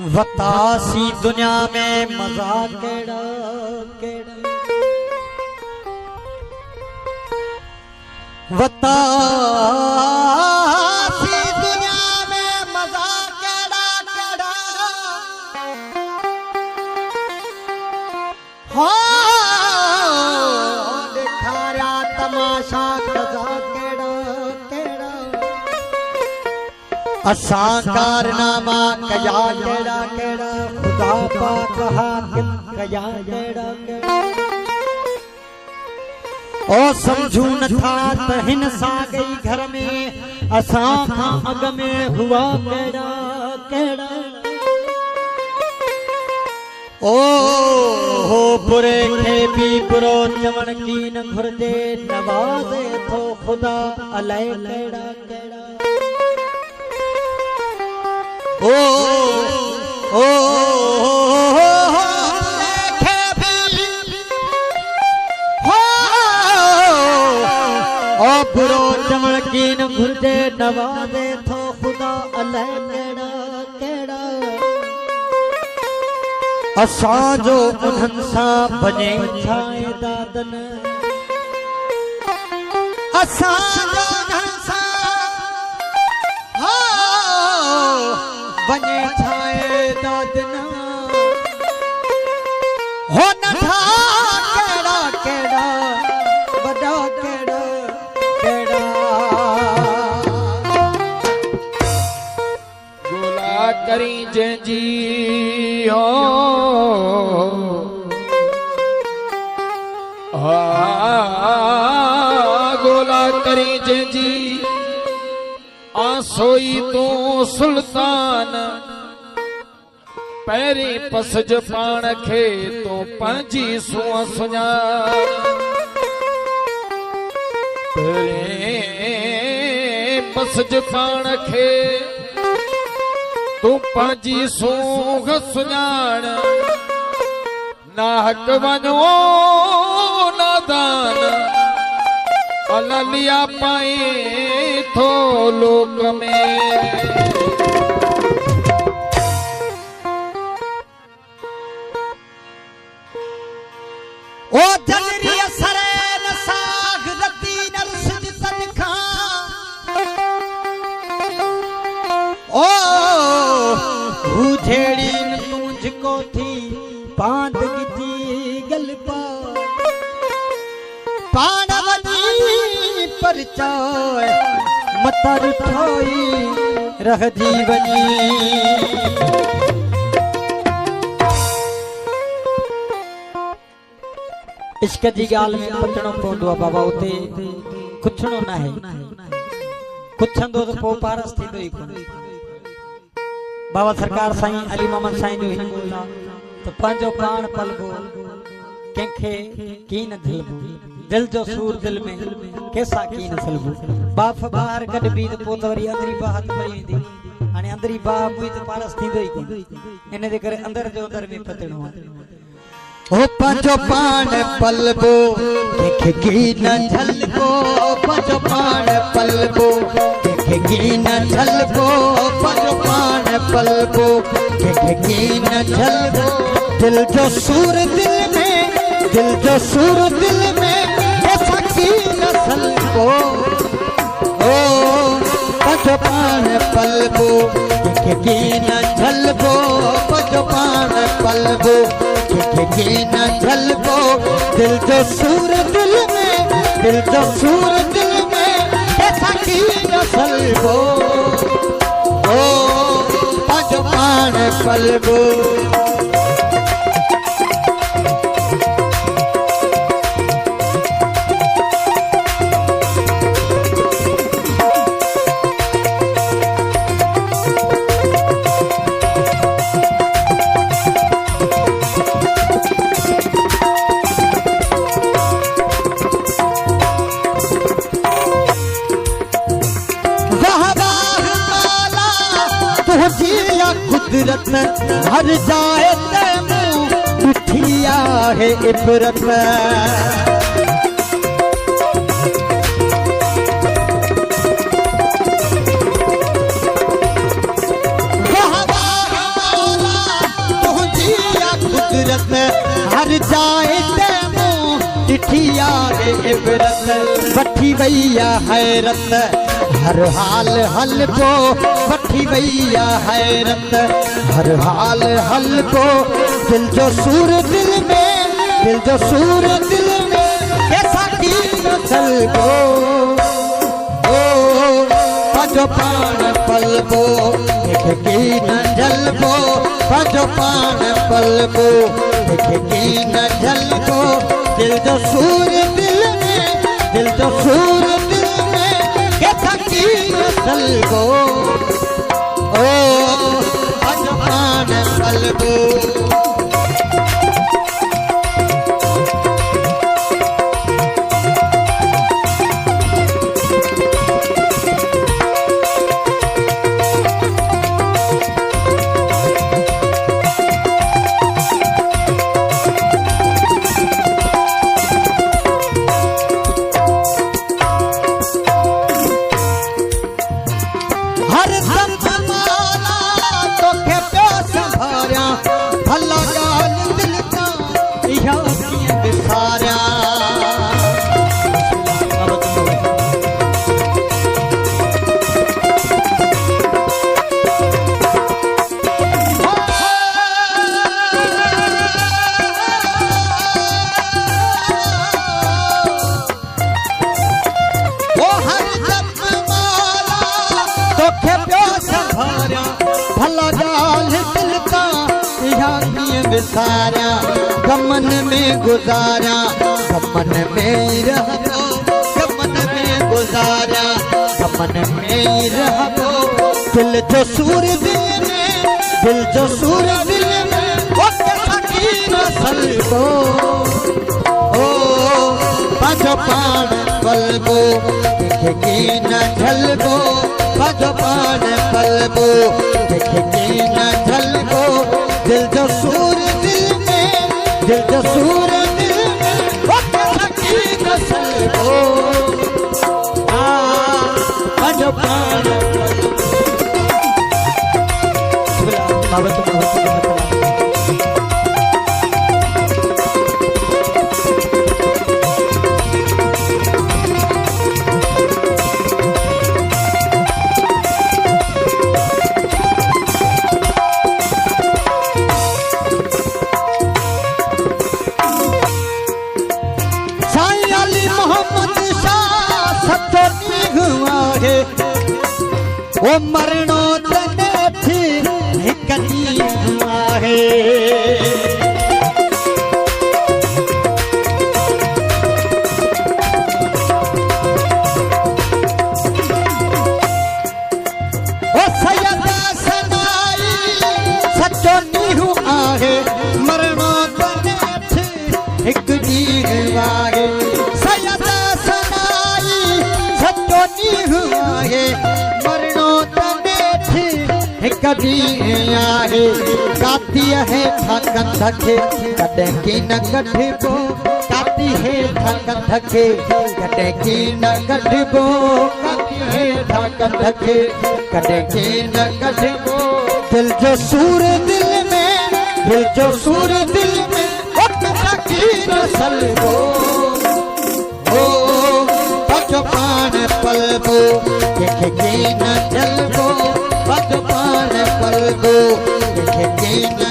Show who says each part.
Speaker 1: वतासी दुनिया में मजा केड़ा केड़ा वतासी दुनिया में मजा केड़ा केड़ा हो दिखाया तमाशा खजा केड़ा केड़ा असां कारनामा कया केड़ा केड़ा खुदा पाक हाकिम कया केड़ा केड़ा ओ समझू नथा त हिन सा गई घर में असां खां अग में हुआ केड़ा केड़ा ओ हो बुरे खे भी बुरो चवण की न घुरजे नवाज़े थो खुदा अलाए केड़ा केड़ा ओ ओ बुरो चवण की न घुरजे नवाज़े थो खुदा अलाए केड़ा केड़ा असां जो उन्हनि सां बने छाए दादन असां जो उन्हनि सां हो बने छाए दादन हो नथा केड़ा केड़ा वॾा केड़ा
Speaker 2: करी जंजी हो गोला करी जंजी आसोई तू सुल्तान पैरी पसज पाण खे तू पंहिंजी सुआ सुञाण पैरी पसज पाण खे तू पंहिंजी सूंघ सुञाण नाहक वञो नादान अललिया पाए थो लोक में
Speaker 1: ओ जगरी असरे न साग रती न रुसज तनखा ओ झेड़ी न तुझको थी पांद की गलपा पाणवनी पर चाय मतर ठोई रह जीवनी इश्क जी गाल में पचणो पवंदो बाबा उते कुछणो ना है कुछंदो तो पो पारस थींदो ई कोन बाबा सरकार साईं अली मोहम्मद साईं जो हिन बोला तो पंजो प्राण पलबो कंखे की न दिलबो दिल जो सूर दिल में कैसा की न सलबो बाफ बाहर गड भी तो पोत वरी अंदरी बाहत पई वेंदी हाने अंदरी बा मुई तो पारस थींदो ई कोन इन दे करे अंदर जो अंदर में पतणो ओ पंजो प्राण पलबो कंखे की न झलबो पंजो प्राण पलबो की न झलबो पंजो प्राण पलबो की न झलबो दिल जो सूर दिल में दिल जो सूर दिल में ऐसा की न झलबो ओ पंजो प्राण पलबो की न झलबो पंजो प्राण पलबो की न झलबो दिल जो सूर दिल में दिल जो सूर दिल में ऐसा की न झलबो ओ पंजो प्राण पलबो कुदरत हर जाए तैमू मिठिया है इबरत विरत वठी वैया हैरत हर हाल हलको वठी वैया हैरत हर हाल हलको दिल जो सूर दिल में दिल जो सूर दिल में कैसा की नसल को ओ पंजो पान पलबो देख की न जलबो पंजो पान पलबो देख की न जलबो दिल जो सूर दिल में दिल जो सूर दिल में कैसा की नसल को ओ पंजो पान पलबो सारा गमन में गुजारा गमन में रहबो गमन में गुजारा गमन में रहबो दिल जो सूर दिल में दिल जो सूर दिल में वो कैसा की नसल को ओ पंजो पान पलबो देखे की न झलबो पंजो पान पलबो देखे की न झलबो दिल जो सूर दिल जो सूर दिल में वो कैसा की नसल को पंजो पान वो मरणो तने थी हिक ॾींहुं आहे ओ सैयद सनाई सचो ॾींहुं आहे मरणो तने थी हिक ॾींहुं आहे सैयद सनाई सचो ॾींहुं आहे कभी आहे काती है थकन थके कदे की न गठबो काती है थकन थके कदे की न गठबो काती है थकन थके कदे की न गठबो दिल जो सूर दिल में दिल जो सूर दिल में कैसा की नसल को ओ पंजो पान पलबो देखे की न जलबो पंजो पान पलबो देखे की न